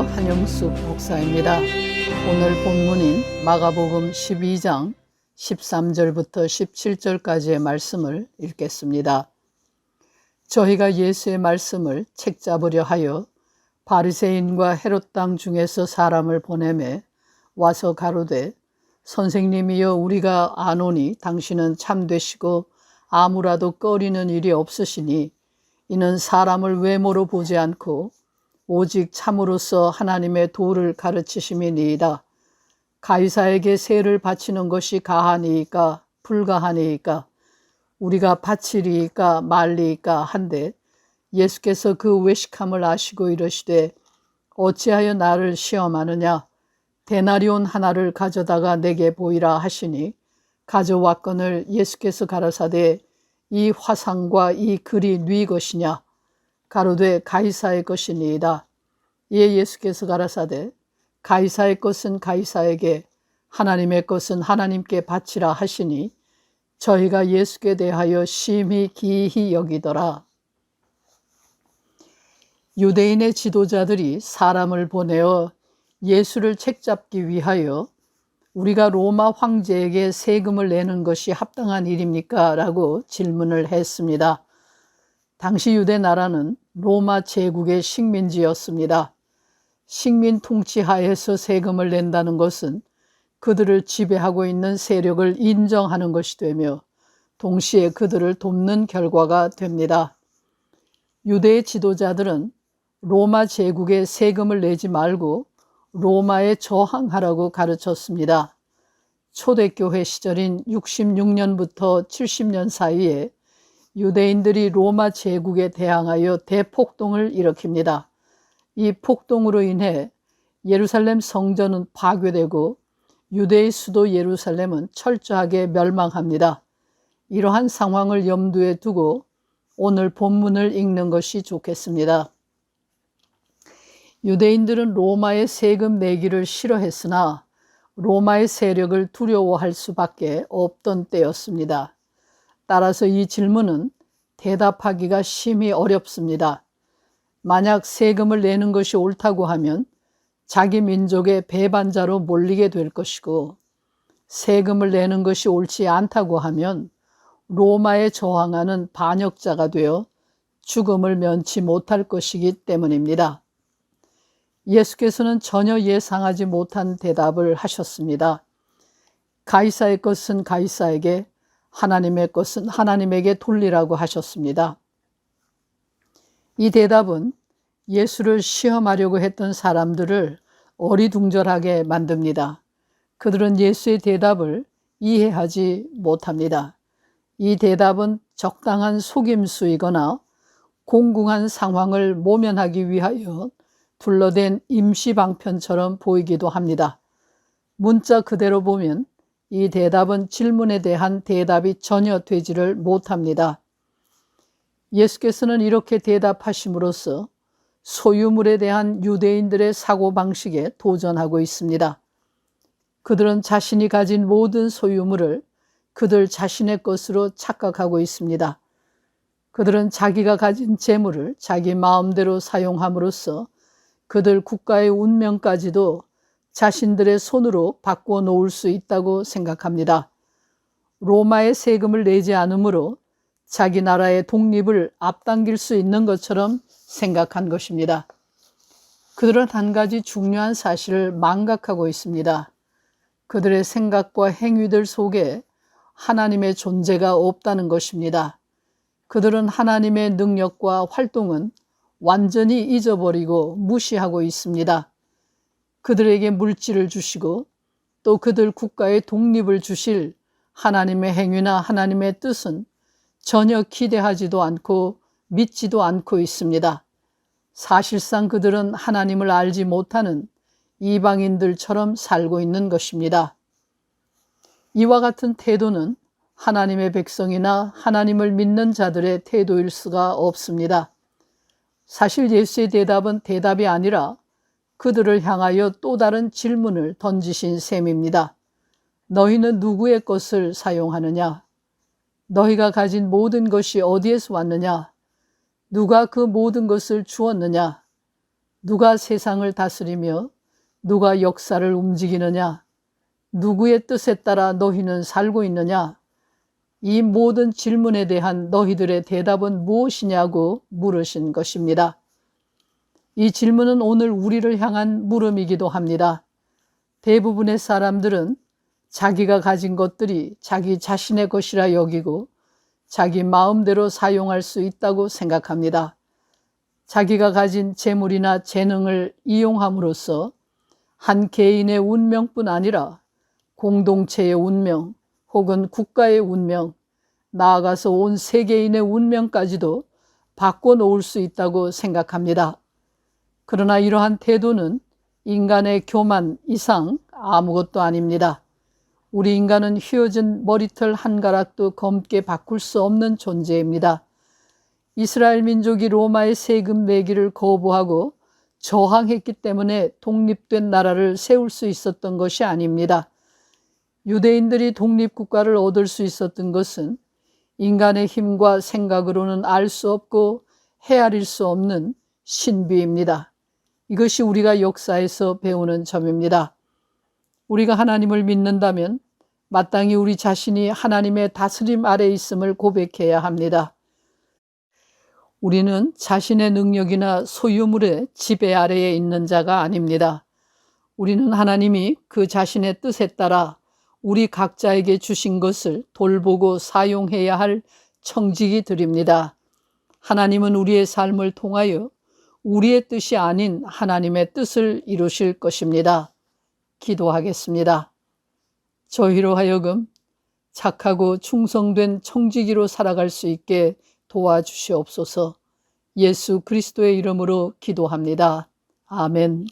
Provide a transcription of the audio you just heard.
한영숙 목사입니다. 오늘 본문인 마가복음 12장 13절부터 17절까지의 말씀을 읽겠습니다. 저희가 예수의 말씀을 책잡으려 하여 바리새인과 헤롯 땅 중에서 사람을 보내매 와서 가로되 선생님이여 우리가 아노니 당신은 참되시고 아무라도 꺼리는 일이 없으시니 이는 사람을 외모로 보지 않고 오직 참으로서 하나님의 도를 가르치심이니이다. 가이사에게 세를 바치는 것이 가하니이까 불가하니이까 우리가 바치리이까 말리이까 한데 예수께서 그 외식함을 아시고 이르시되 어찌하여 나를 시험하느냐 데나리온 하나를 가져다가 내게 보이라 하시니 가져왔거늘 예수께서 가라사대 이 화상과 이 글이 네 것이냐 가로되 가이사의 것이니이다. 이에 예수께서 가라사대 가이사의 것은 가이사에게 하나님의 것은 하나님께 바치라 하시니 저희가 예수께 대하여 심히 기이히 여기더라. 유대인의 지도자들이 사람을 보내어 예수를 책잡기 위하여 우리가 로마 황제에게 세금을 내는 것이 합당한 일입니까? 라고 질문을 했습니다. 당시 유대 나라는 로마 제국의 식민지였습니다. 식민 통치 하에서 세금을 낸다는 것은 그들을 지배하고 있는 세력을 인정하는 것이 되며 동시에 그들을 돕는 결과가 됩니다. 유대의 지도자들은 로마 제국에 세금을 내지 말고 로마에 저항하라고 가르쳤습니다. 초대교회 시절인 66년부터 70년 사이에 유대인들이 로마 제국에 대항하여 대폭동을 일으킵니다. 이 폭동으로 인해 예루살렘 성전은 파괴되고 유대의 수도 예루살렘은 철저하게 멸망합니다. 이러한 상황을 염두에 두고 오늘 본문을 읽는 것이 좋겠습니다. 유대인들은 로마의 세금 내기를 싫어했으나 로마의 세력을 두려워할 수밖에 없던 때였습니다. 따라서 이 질문은 대답하기가 심히 어렵습니다. 만약 세금을 내는 것이 옳다고 하면 자기 민족의 배반자로 몰리게 될 것이고 세금을 내는 것이 옳지 않다고 하면 로마에 저항하는 반역자가 되어 죽음을 면치 못할 것이기 때문입니다. 예수께서는 전혀 예상하지 못한 대답을 하셨습니다. 가이사의 것은 가이사에게 하나님의 것은 하나님에게 돌리라고 하셨습니다. 이 대답은 예수를 시험하려고 했던 사람들을 어리둥절하게 만듭니다. 그들은 예수의 대답을 이해하지 못합니다. 이 대답은 적당한 속임수이거나 공공한 상황을 모면하기 위하여 둘러댄 임시방편처럼 보이기도 합니다. 문자 그대로 보면 이 대답은 질문에 대한 대답이 전혀 되지를 못합니다. 예수께서는 이렇게 대답하심으로써 소유물에 대한 유대인들의 사고방식에 도전하고 있습니다. 그들은 자신이 가진 모든 소유물을 그들 자신의 것으로 착각하고 있습니다. 그들은 자기가 가진 재물을 자기 마음대로 사용함으로써 그들 국가의 운명까지도 자신들의 손으로 바꿔놓을 수 있다고 생각합니다. 로마의 세금을 내지 않으므로 자기 나라의 독립을 앞당길 수 있는 것처럼 생각한 것입니다. 그들은 한 가지 중요한 사실을 망각하고 있습니다. 그들의 생각과 행위들 속에 하나님의 존재가 없다는 것입니다. 그들은 하나님의 능력과 활동은 완전히 잊어버리고 무시하고 있습니다. 그들에게 물질을 주시고 또 그들 국가의 독립을 주실 하나님의 행위나 하나님의 뜻은 전혀 기대하지도 않고 믿지도 않고 있습니다. 사실상 그들은 하나님을 알지 못하는 이방인들처럼 살고 있는 것입니다. 이와 같은 태도는 하나님의 백성이나 하나님을 믿는 자들의 태도일 수가 없습니다. 사실 예수의 대답은 대답이 아니라 그들을 향하여 또 다른 질문을 던지신 셈입니다. 너희는 누구의 것을 사용하느냐? 너희가 가진 모든 것이 어디에서 왔느냐? 누가 그 모든 것을 주었느냐? 누가 세상을 다스리며 누가 역사를 움직이느냐? 누구의 뜻에 따라 너희는 살고 있느냐? 이 모든 질문에 대한 너희들의 대답은 무엇이냐고 물으신 것입니다. 이 질문은 오늘 우리를 향한 물음이기도 합니다. 대부분의 사람들은 자기가 가진 것들이 자기 자신의 것이라 여기고 자기 마음대로 사용할 수 있다고 생각합니다. 자기가 가진 재물이나 재능을 이용함으로써 한 개인의 운명뿐 아니라 공동체의 운명 혹은 국가의 운명, 나아가서 온 세계인의 운명까지도 바꿔놓을 수 있다고 생각합니다. 그러나 이러한 태도는 인간의 교만 이상 아무것도 아닙니다. 우리 인간은 휘어진 머리털 한 가락도 검게 바꿀 수 없는 존재입니다. 이스라엘 민족이 로마의 세금 내기를 거부하고 저항했기 때문에 독립된 나라를 세울 수 있었던 것이 아닙니다. 유대인들이 독립국가를 얻을 수 있었던 것은 인간의 힘과 생각으로는 알 수 없고 헤아릴 수 없는 신비입니다. 이것이 우리가 역사에서 배우는 점입니다. 우리가 하나님을 믿는다면 마땅히 우리 자신이 하나님의 다스림 아래 있음을 고백해야 합니다. 우리는 자신의 능력이나 소유물의 지배 아래에 있는 자가 아닙니다. 우리는 하나님이 그 자신의 뜻에 따라 우리 각자에게 주신 것을 돌보고 사용해야 할 청지기들입니다. 하나님은 우리의 삶을 통하여 우리의 뜻이 아닌 하나님의 뜻을 이루실 것입니다. 기도하겠습니다. 저희로 하여금 착하고 충성된 청지기로 살아갈 수 있게 도와주시옵소서. 예수 그리스도의 이름으로 기도합니다. 아멘.